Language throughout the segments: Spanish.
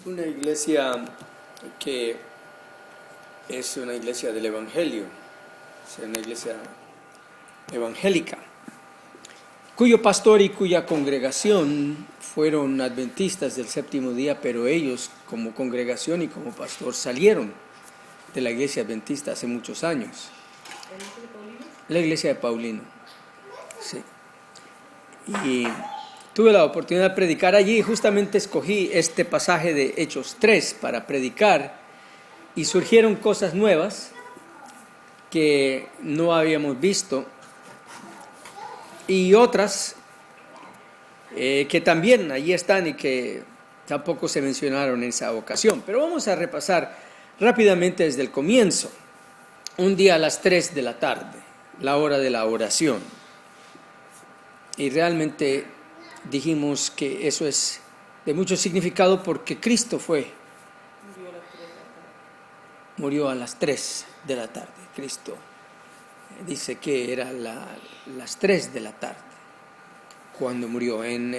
una iglesia que es una iglesia del Evangelio, es una iglesia evangélica, cuyo pastor y cuya congregación fueron adventistas del séptimo día, pero ellos como congregación y como pastor salieron de la iglesia adventista hace muchos años. ¿La iglesia de Paulino? Sí. Y tuve la oportunidad de predicar allí y justamente escogí este pasaje de Hechos 3 para predicar y surgieron cosas nuevas que no habíamos visto y otras que también allí están y que tampoco se mencionaron en esa ocasión. Pero vamos a repasar rápidamente desde el comienzo. Un día a las 3 de la tarde, la hora de la oración. Y realmente dijimos que eso es de mucho significado porque Cristo murió a las 3 de la tarde. Cristo dice que era las 3 de la tarde cuando murió. En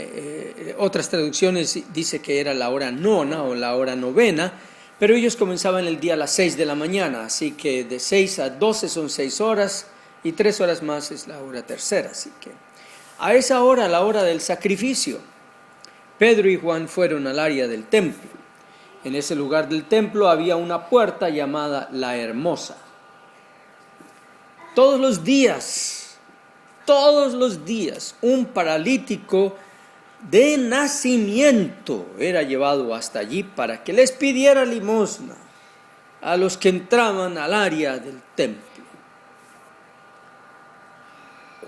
otras traducciones dice que era la hora nona o la hora novena, pero ellos comenzaban el día a las 6 de la mañana, así que de 6 a 12 son 6 horas y 3 horas más es la hora tercera. Así que a esa hora, la hora del sacrificio, Pedro y Juan fueron al área del templo. En ese lugar del templo había una puerta llamada la Hermosa. Todos los días, un paralítico de nacimiento era llevado hasta allí para que les pidiera limosna a los que entraban al área del templo.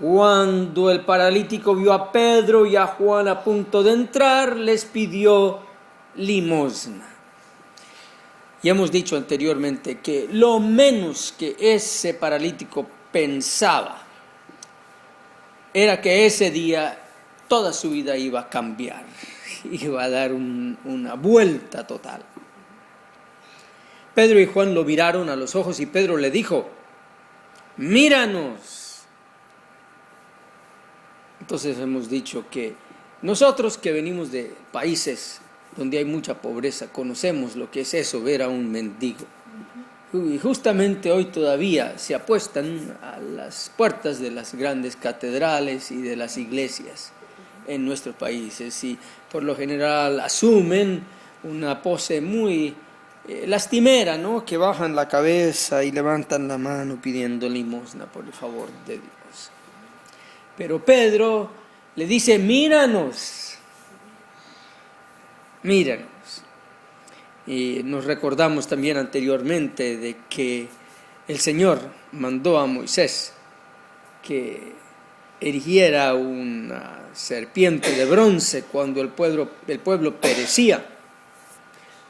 Cuando el paralítico vio a Pedro y a Juan a punto de entrar, les pidió limosna. Y hemos dicho anteriormente que lo menos que ese paralítico pensaba era que ese día toda su vida iba a cambiar, iba a dar una vuelta total. Pedro y Juan lo miraron a los ojos y Pedro le dijo: míranos. Entonces hemos dicho que nosotros que venimos de países donde hay mucha pobreza, conocemos lo que es eso, ver a un mendigo. Y justamente hoy todavía se apuestan a las puertas de las grandes catedrales y de las iglesias en nuestros países y por lo general asumen una pose muy lastimera, ¿no? Que bajan la cabeza y levantan la mano pidiendo limosna por el favor de Dios. Pero Pedro le dice: míranos. Y nos recordamos también anteriormente de que el Señor mandó a Moisés que erigiera una serpiente de bronce cuando el pueblo perecía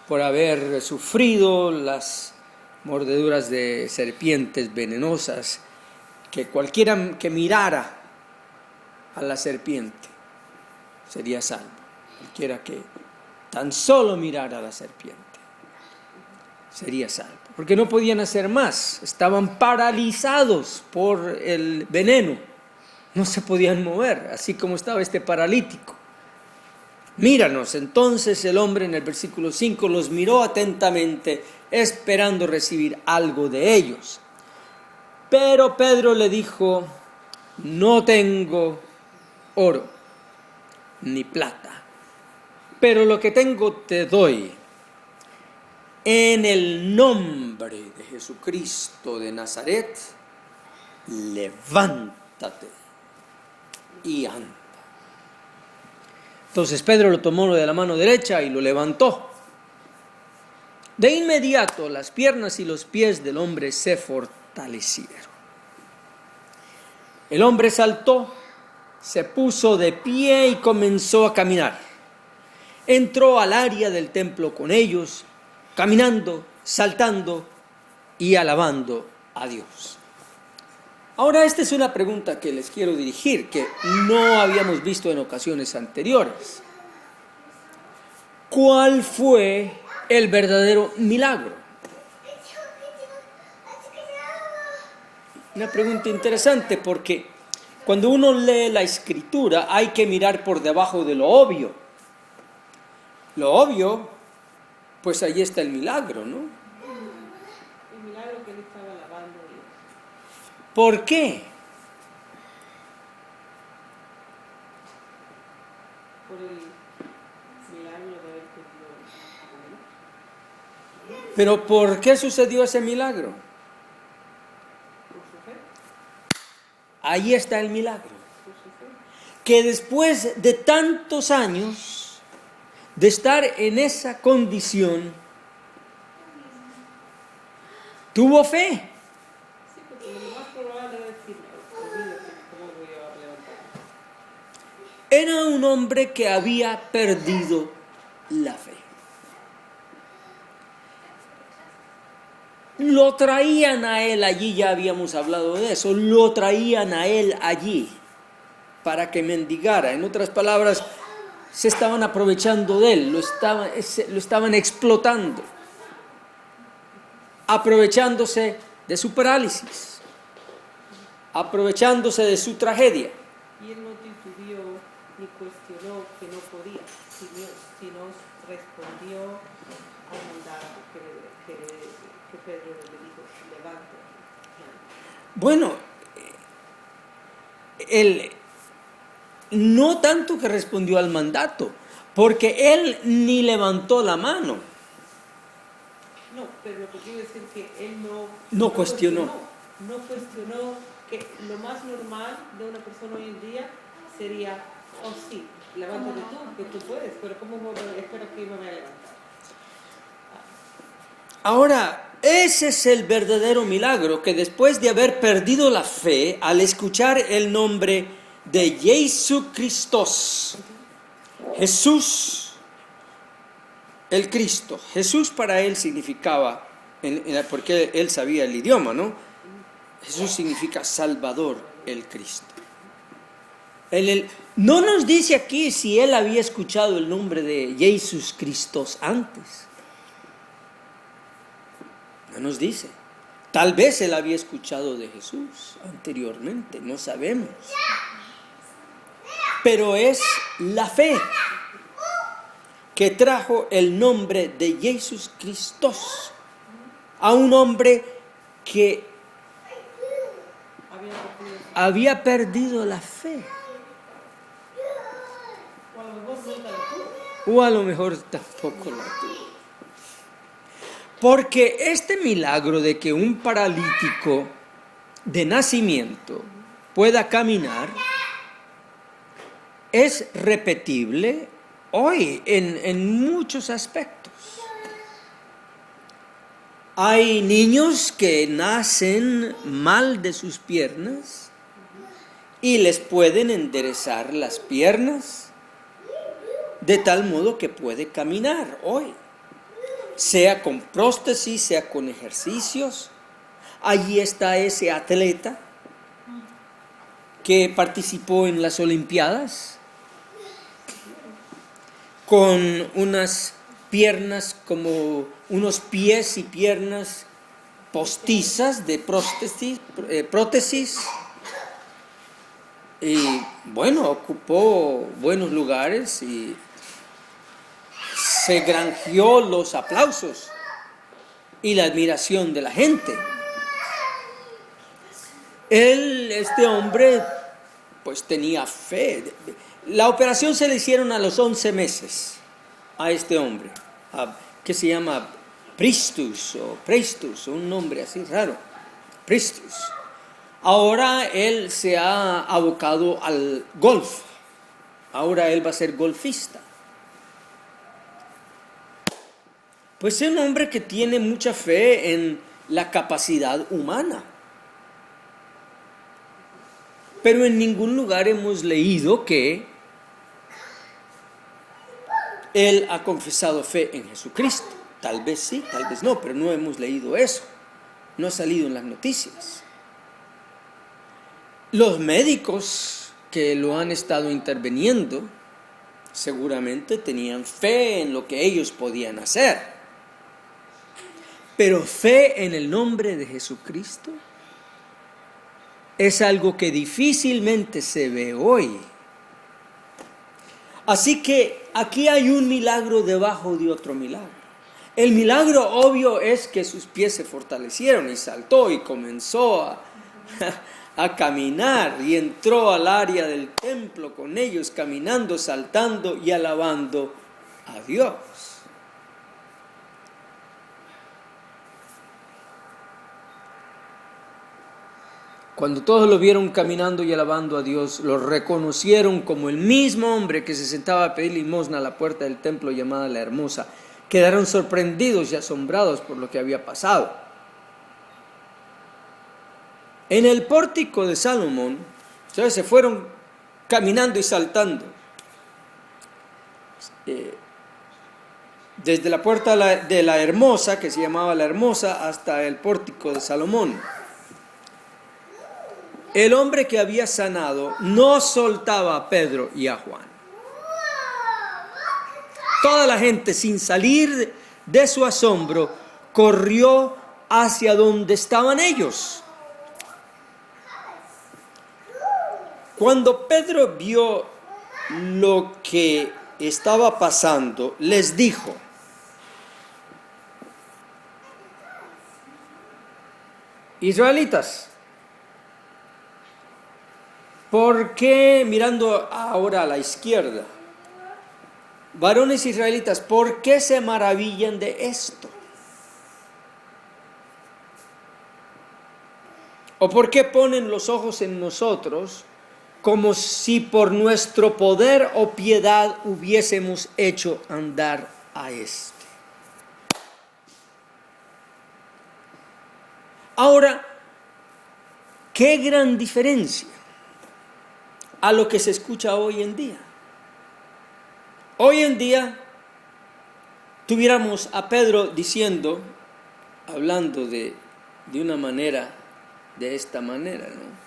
por haber sufrido las mordeduras de serpientes venenosas, que cualquiera que mirara a la serpiente sería salvo. Cualquiera que tan solo mirara a la serpiente sería salvo, porque no podían hacer más, estaban paralizados por el veneno, no se podían mover, así como estaba este paralítico. Míranos. Entonces el hombre, en el versículo 5, los miró atentamente, esperando recibir algo de ellos. Pero Pedro le dijo: no tengo oro ni plata, pero lo que tengo te doy. En el nombre de Jesucristo de Nazaret, levántate y anda. Entonces Pedro lo tomó de la mano derecha y lo levantó. De inmediato las piernas y los pies del hombre se fortalecieron. El hombre saltó, se puso de pie y comenzó a caminar. Entró al área del templo con ellos, caminando, saltando y alabando a Dios. Ahora, esta es una pregunta que les quiero dirigir, que no habíamos visto en ocasiones anteriores. ¿Cuál fue el verdadero milagro? Una pregunta interesante, porque cuando uno lee la Escritura hay que mirar por debajo de lo obvio. Lo obvio Pues ahí está el milagro, ¿no? El milagro que él estaba lavando a Dios. ¿Por qué? Por el milagro de haber tenido a Dios. Pero ¿por qué sucedió ese milagro? Por su fe. Ahí está el milagro. Por su fe. Que después de tantos años de estar en esa condición, tuvo fe. Sí, porque lo más probable era decir, olvídate, ¿cómo voy a levantar? Era un hombre que había perdido la fe. Lo traían a él allí, ya habíamos hablado de eso, lo traían a él allí para que mendigara. En otras palabras, se estaban aprovechando de él, lo estaban explotando, aprovechándose de su parálisis, aprovechándose de su tragedia. Y él no titubeó ni cuestionó que no podía, sino respondió al mandato que Pedro le dijo, levántate. Bueno, él no tanto que respondió al mandato, porque él ni levantó la mano. No, pero lo que quiero decir es que él No cuestionó. No cuestionó que lo más normal de una persona hoy en día sería, oh sí, levántate tú, que tú puedes, pero ¿cómo espero que me voy a levantar? Ahora, ese es el verdadero milagro, que después de haber perdido la fe, al escuchar el nombre de Jesucristo, Jesús, el Cristo, Jesús para él significaba, porque él sabía el idioma, ¿no? Jesús significa Salvador, el Cristo. No nos dice aquí si él había escuchado el nombre de Jesús Cristo antes. No nos dice. Tal vez él había escuchado de Jesús anteriormente, no sabemos. Pero es la fe que trajo el nombre de Jesús Cristo a un hombre que había perdido la fe. O a lo mejor tampoco la tuvo. Porque este milagro de que un paralítico de nacimiento pueda caminar es repetible hoy en muchos aspectos. Hay niños que nacen mal de sus piernas y les pueden enderezar las piernas de tal modo que puede caminar hoy. Sea con prótesis, sea con ejercicios. Allí está ese atleta que participó en las Olimpiadas con unas piernas como unos pies y piernas postizas de prótesis. Y bueno, ocupó buenos lugares y se granjeó los aplausos y la admiración de la gente. Este hombre, pues tenía fe. La operación se le hicieron a los 11 meses a este hombre, que se llama Pristus, un nombre así raro, Pristus. Ahora él se ha abocado al golf. Ahora él va a ser golfista. Pues es un hombre que tiene mucha fe en la capacidad humana. Pero en ningún lugar hemos leído que él ha confesado fe en Jesucristo. Tal vez sí, tal vez no, pero no hemos leído eso. No ha salido en las noticias. Los médicos que lo han estado interviniendo seguramente tenían fe en lo que ellos podían hacer. Pero fe en el nombre de Jesucristo es algo que difícilmente se ve hoy. Así que aquí hay un milagro debajo de otro milagro. El milagro obvio es que sus pies se fortalecieron y saltó y comenzó a caminar y entró al área del templo con ellos, caminando, saltando y alabando a Dios. Cuando todos lo vieron caminando y alabando a Dios, lo reconocieron como el mismo hombre que se sentaba a pedir limosna a la puerta del templo llamada La Hermosa. Quedaron sorprendidos y asombrados por lo que había pasado. En el pórtico de Salomón, ¿sabes? Se fueron caminando y saltando. Desde la puerta de la Hermosa, que se llamaba La Hermosa, hasta el pórtico de Salomón. El hombre que había sanado no soltaba a Pedro y a Juan. Toda la gente, sin salir de su asombro, corrió hacia donde estaban ellos. Cuando Pedro vio lo que estaba pasando, les dijo: Israelitas, ¿por qué, mirando ahora a la izquierda, varones israelitas, por qué se maravillan de esto? ¿O por qué ponen los ojos en nosotros como si por nuestro poder o piedad hubiésemos hecho andar a este? Ahora, qué gran diferencia a lo que se escucha hoy en día. Hoy en día tuviéramos a Pedro diciendo, hablando de una manera, de esta manera, ¿no?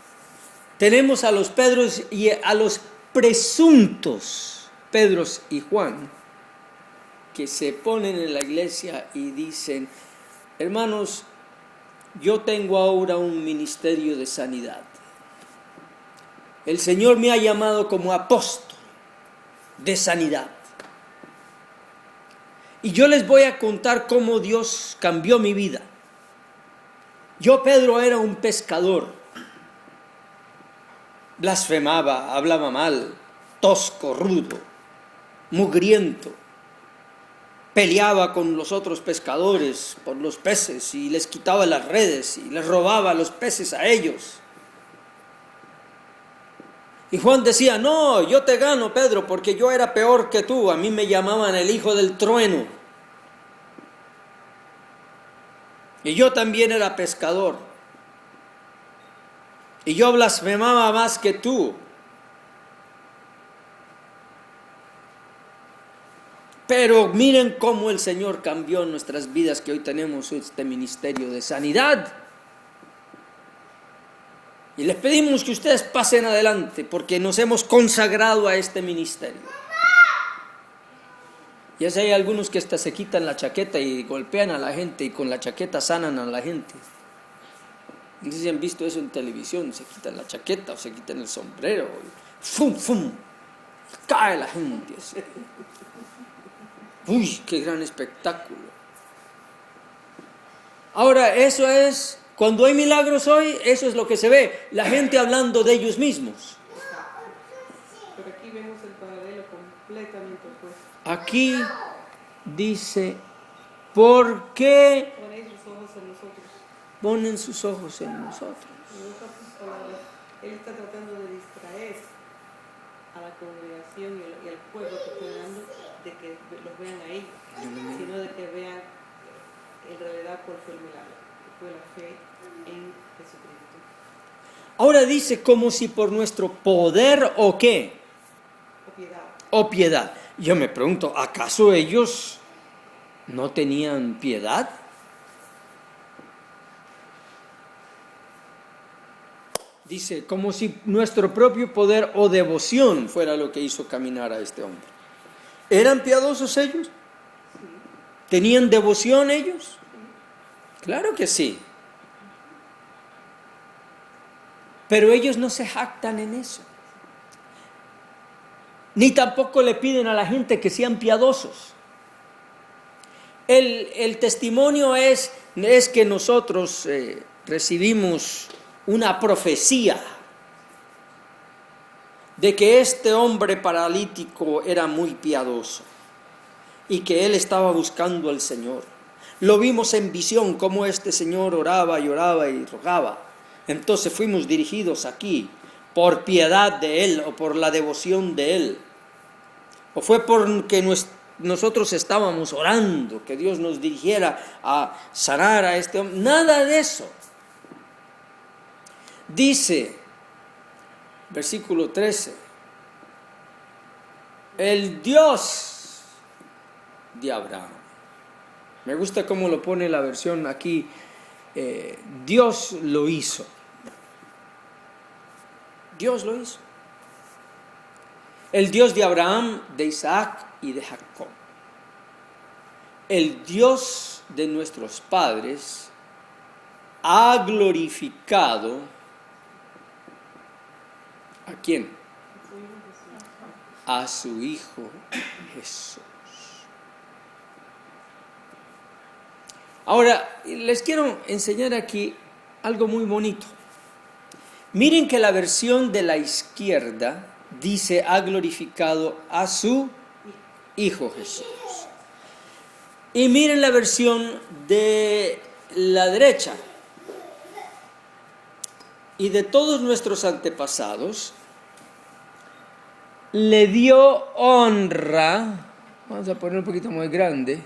Tenemos a los Pedros y a los presuntos Pedros y Juan que se ponen en la iglesia y dicen: hermanos, yo tengo ahora un ministerio de sanidad. El Señor me ha llamado como apóstol de sanidad. Y yo les voy a contar cómo Dios cambió mi vida. Yo, Pedro, era un pescador. Blasfemaba, hablaba mal, tosco, rudo, mugriento. Peleaba con los otros pescadores por los peces y les quitaba las redes y les robaba los peces a ellos. Y Juan decía: no, yo te gano, Pedro, porque yo era peor que tú. A mí me llamaban el hijo del trueno. Y yo también era pescador. Y yo blasfemaba más que tú. Pero miren cómo el Señor cambió nuestras vidas, que hoy tenemos este ministerio de sanidad. Y les pedimos que ustedes pasen adelante, porque nos hemos consagrado a este ministerio. Y así hay algunos que hasta se quitan la chaqueta y golpean a la gente, y con la chaqueta sanan a la gente. No sé si han visto eso en televisión: se quitan la chaqueta o se quitan el sombrero, y ¡fum, fum! Cae la gente así. ¡Uy, qué gran espectáculo! Ahora, eso es... Cuando hay milagros hoy, eso es lo que se ve, la gente hablando de ellos mismos. Pero aquí vemos el paralelo completamente opuesto. Aquí dice: ¿por qué Ponéis los ojos en nosotros? ponen sus ojos en nosotros? En otras palabras, él está tratando de distraer a la congregación y al pueblo que está dando de que los vean a ellos, sino de que vean en realidad cuál fue el milagro. Fue la fe en Jesucristo. Ahora dice: como si por nuestro poder o qué, O piedad. o piedad. Yo me pregunto, ¿acaso ellos no tenían piedad? Dice, como si nuestro propio poder o devoción fuera lo que hizo caminar a este hombre. ¿Eran piadosos ellos? Sí. ¿Tenían devoción ellos? Claro que sí. Pero ellos no se jactan en eso. Ni tampoco le piden a la gente que sean piadosos. El testimonio es que nosotros recibimos una profecía de que este hombre paralítico era muy piadoso y que él estaba buscando al Señor. Lo vimos en visión, cómo este señor oraba y oraba y rogaba. Entonces fuimos dirigidos aquí por piedad de él o por la devoción de él. O fue porque nosotros estábamos orando, que Dios nos dirigiera a sanar a este hombre. Nada de eso. Dice, versículo 13, el Dios de Abraham. Me gusta cómo lo pone la versión aquí. Dios lo hizo. Dios lo hizo. El Dios de Abraham, de Isaac y de Jacob. El Dios de nuestros padres ha glorificado ¿a quién? A su Hijo Jesús. Ahora, les quiero enseñar aquí algo muy bonito. Miren que la versión de la izquierda dice, ha glorificado a su Hijo Jesús. Y miren la versión de la derecha. Y de todos nuestros antepasados, le dio honra. Vamos a poner un poquito más grande.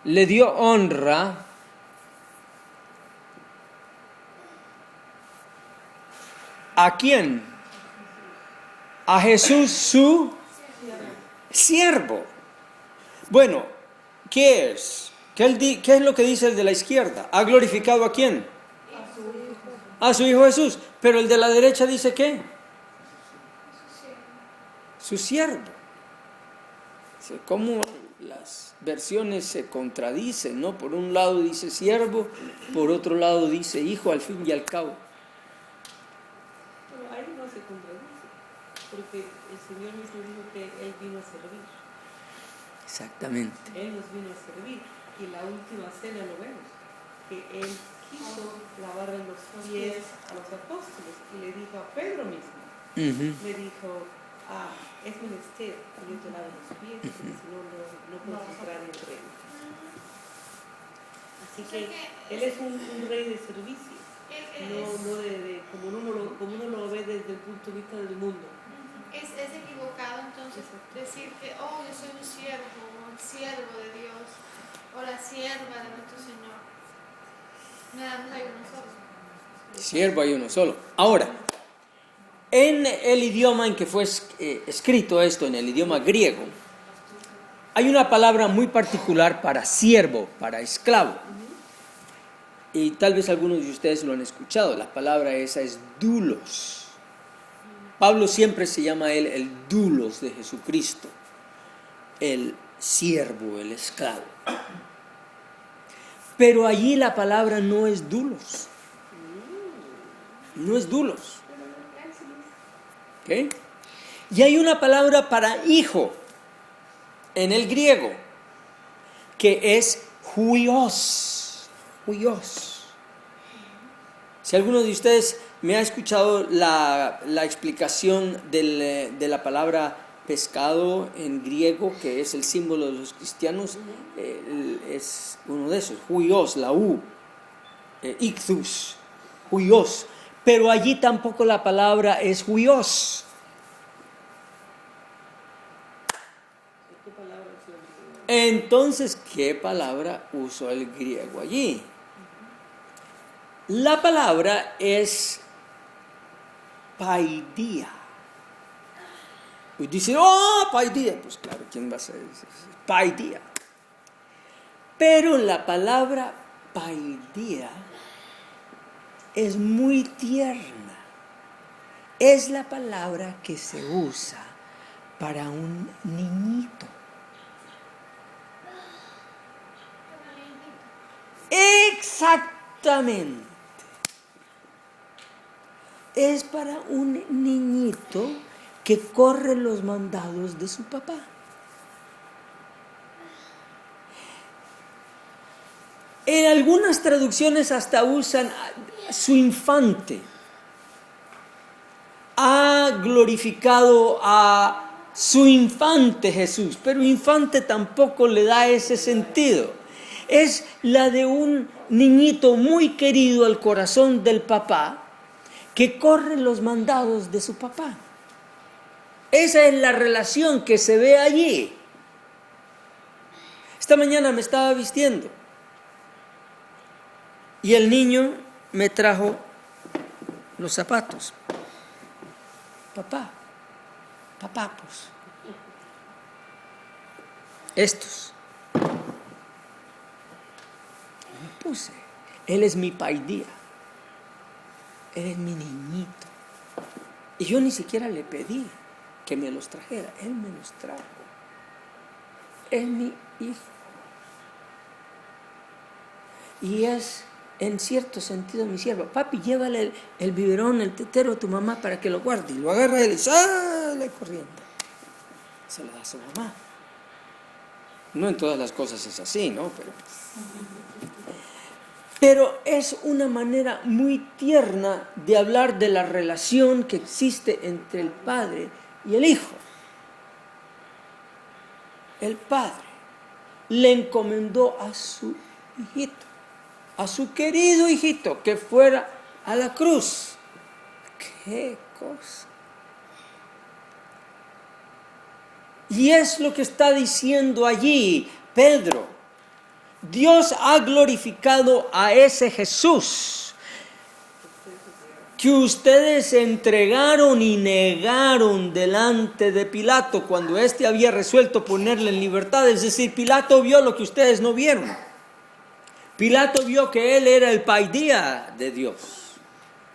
Le dio honra ¿a quién? A Jesús su siervo. Bueno, ¿qué es? ¿Qué es lo que dice el de la izquierda? ¿Ha glorificado a quién? A su Hijo Jesús. Pero el de la derecha dice ¿qué? Su siervo. ¿Cómo las versiones se contradicen, ¿no? Por un lado dice siervo, por otro lado dice hijo, al fin y al cabo. Pero ahí no se contradice, porque el Señor mismo dijo que Él vino a servir. Exactamente. Él nos vino a servir. Y la última cena lo vemos, que Él quiso lavarle los pies a los apóstoles y le dijo a Pedro mismo, le dijo, es menester que yo te lave los pies, porque si no, no puedes entrar en el reino. Así que Él es un rey de servicio, no como uno lo ve desde el punto de vista del mundo. Es equivocado entonces decir que, yo soy un siervo, o el siervo de Dios, o la sierva de nuestro Señor. Nada más hay uno solo. Siervo hay uno solo. Ahora, en el idioma en que fue escrito esto, en el idioma griego, hay una palabra muy particular para siervo, para esclavo. Y tal vez algunos de ustedes lo han escuchado. La palabra esa es doulos. Pablo siempre se llama a él el doulos de Jesucristo, el siervo, el esclavo. Pero allí la palabra no es doulos. No es doulos. ¿Okay? Y hay una palabra para hijo en el griego que es huios. Huios. Si alguno de ustedes me ha escuchado la explicación de la palabra pescado en griego, que es el símbolo de los cristianos, es uno de esos, huios, la U, ichthus, huios. Pero allí tampoco la palabra es huios. Entonces, ¿qué palabra usó el griego allí? La palabra es paidia. Y dicen, paidia. Pues claro, ¿quién va a ser? Paidia. Pero la palabra paidia es muy tierna. Es la palabra que se usa para un niñito. Exactamente. Es para un niñito que corre los mandados de su papá. En algunas traducciones hasta usan su infante. Ha glorificado a su infante Jesús, pero infante tampoco le da ese sentido. Es la de un niñito muy querido al corazón del papá que corre los mandados de su papá. Esa es la relación que se ve allí. Esta mañana me estaba vistiendo y el niño me trajo los zapatos. Papá, pues, estos. Me puse. Él es mi paidía. Él es mi niñito. Y yo ni siquiera le pedí que me los trajera. Él me los trajo. Es mi hijo. Y es, en cierto sentido, mi siervo. Papi, llévale el biberón, el tetero a tu mamá para que lo guarde. Y lo agarra él y sale corriendo. Se lo da a su mamá. No en todas las cosas es así, ¿no? Pero es una manera muy tierna de hablar de la relación que existe entre el padre y el hijo. El padre le encomendó a su hijito, a su querido hijito, que fuera a la cruz. ¡Qué cosa! Y es lo que está diciendo allí Pedro. Dios ha glorificado a ese Jesús que ustedes entregaron y negaron delante de Pilato cuando éste había resuelto ponerle en libertad. Es decir, Pilato vio lo que ustedes no vieron. Pilato vio que él era el paidía de Dios.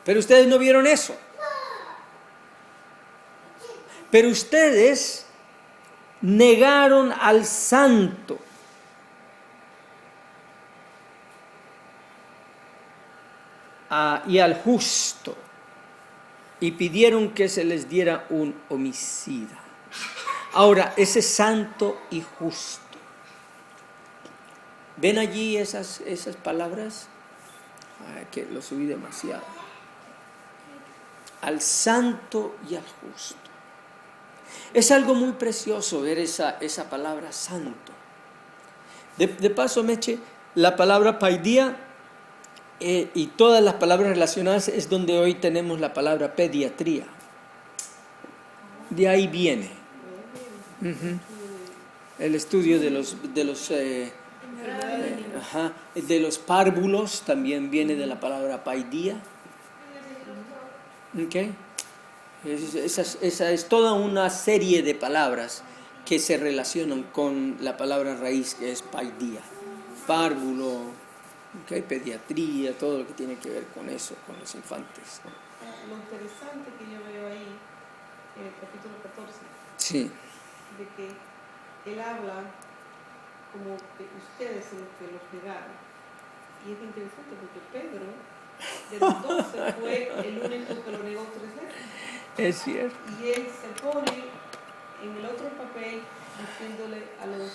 Pero ustedes no vieron eso. Pero ustedes negaron al santo. Y al justo, y pidieron que se les diera un homicida. Ahora, ese santo y justo, ¿ven allí esas palabras? Que lo subí demasiado. Al santo y al justo. Es algo muy precioso ver esa palabra santo. De paso, Meche, la palabra paidía y todas las palabras relacionadas es donde hoy tenemos la palabra pediatría. De ahí viene. El estudio de los párvulos también viene de la palabra paidía. Okay. Esa es toda una serie de palabras que se relacionan con la palabra raíz que es paidía. Párvulo, pediatría, todo lo que tiene que ver con eso, con los infantes. Lo interesante que yo veo ahí, en el capítulo 14, sí, de que él habla como que ustedes son los que los negaron. Y es interesante porque Pedro, de los 12, fue el único que lo negó 3 veces. Es cierto. Y él se pone en el otro papel diciéndole a los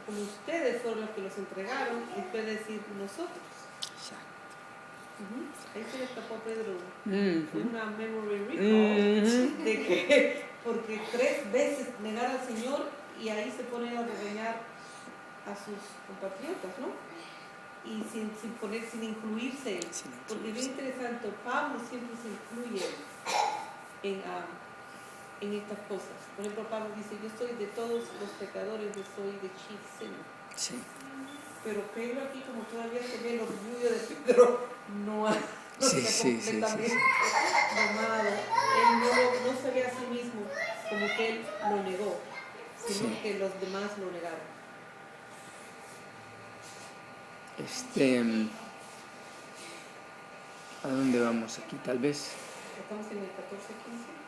como ustedes fueron los que los entregaron, y puede decir nosotros. Exacto. Ahí se le escapó a Pedro una memory recall de que porque 3 veces negar al Señor, y ahí se pone a regañar a sus compatriotas, ¿no? Y sin incluirse él. Porque es bien interesante, Pablo siempre se incluye en estas cosas. Por ejemplo, Pablo dice, yo soy de todos los pecadores, yo soy de chief sinner. Sí. Pero Pedro aquí, como todavía se ve el orgullo de Pedro, no está completamente domado. Él no se ve a sí mismo como que él lo negó, sino que los demás lo negaron. ¿A dónde vamos aquí? Tal vez. Estamos en el 14:15.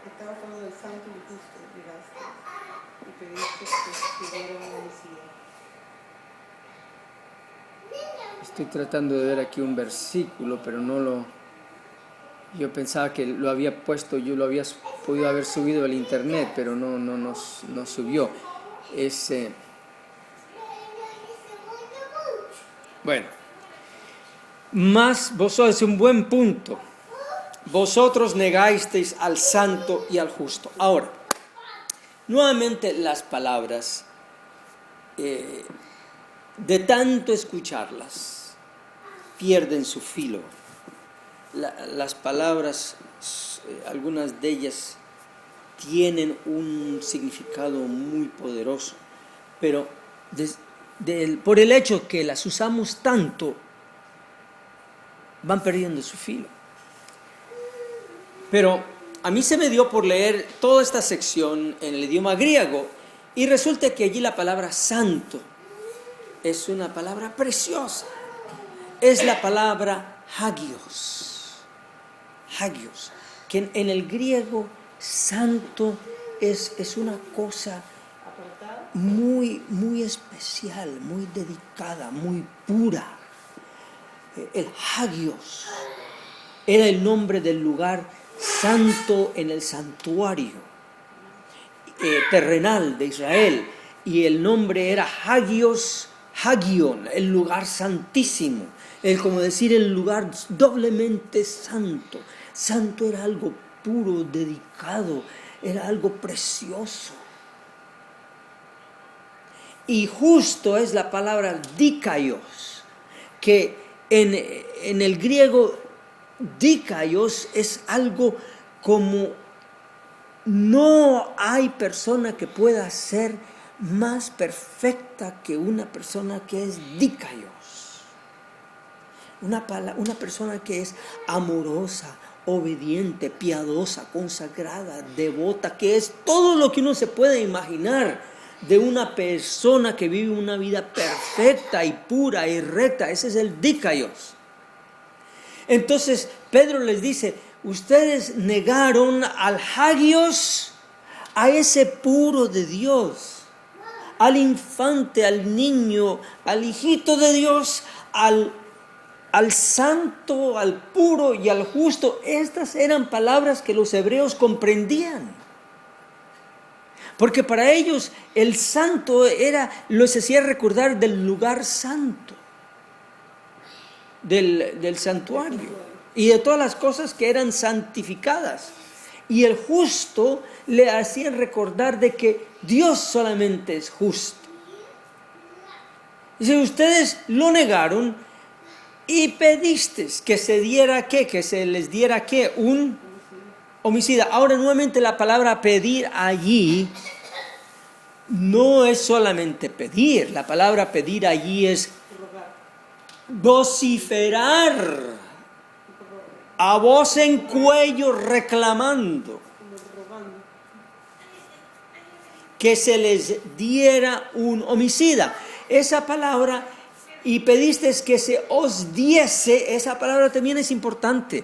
Estaba hablando del santo y justo, llegaste y pediste que diera un homicida. Estoy tratando de ver aquí un versículo, pero no lo Yo pensaba que lo había puesto, yo lo había podido haber subido al internet, pero no subió. Bueno, más vosotros, es un buen punto. Vosotros negasteis al santo y al justo. Ahora, nuevamente las palabras, de tanto escucharlas, pierden su filo. Las palabras, algunas de ellas tienen un significado muy poderoso, pero por el hecho que las usamos tanto, van perdiendo su filo. Pero a mí se me dio por leer toda esta sección en el idioma griego y resulta que allí la palabra santo es una palabra preciosa. Es la palabra hagios. Hagios, que en el griego santo es una cosa muy, muy especial, muy dedicada, muy pura. El hagios era el nombre del lugar santo en el santuario terrenal de Israel, y el nombre era hagios, hagion, el lugar santísimo, como decir el lugar doblemente santo. Santo era algo puro, dedicado, era algo precioso. Y justo es la palabra dikaios, que en el griego dikaios es algo como no hay persona que pueda ser más perfecta que una persona que es dikaios. Una persona que es amorosa, obediente, piadosa, consagrada, devota, que es todo lo que uno se puede imaginar de una persona que vive una vida perfecta y pura y recta. Ese es el dikaios. Entonces Pedro les dice, ustedes negaron al hagios, a ese puro de Dios, al infante, al niño, al hijito de Dios, al santo, al puro y al justo. Estas eran palabras que los hebreos comprendían. Porque para ellos el santo los hacía recordar del lugar santo, del santuario y de todas las cosas que eran santificadas. Y el justo le hacían recordar de que Dios solamente es justo. Y si ustedes lo negaron y pediste que se diera ¿qué? Que se les diera ¿qué? Un homicida. Ahora nuevamente la palabra pedir allí no es solamente pedir. La palabra pedir allí es vociferar a voz en cuello, reclamando que se les diera un homicida. Esa palabra, y pediste que se os diese, esa palabra también es importante,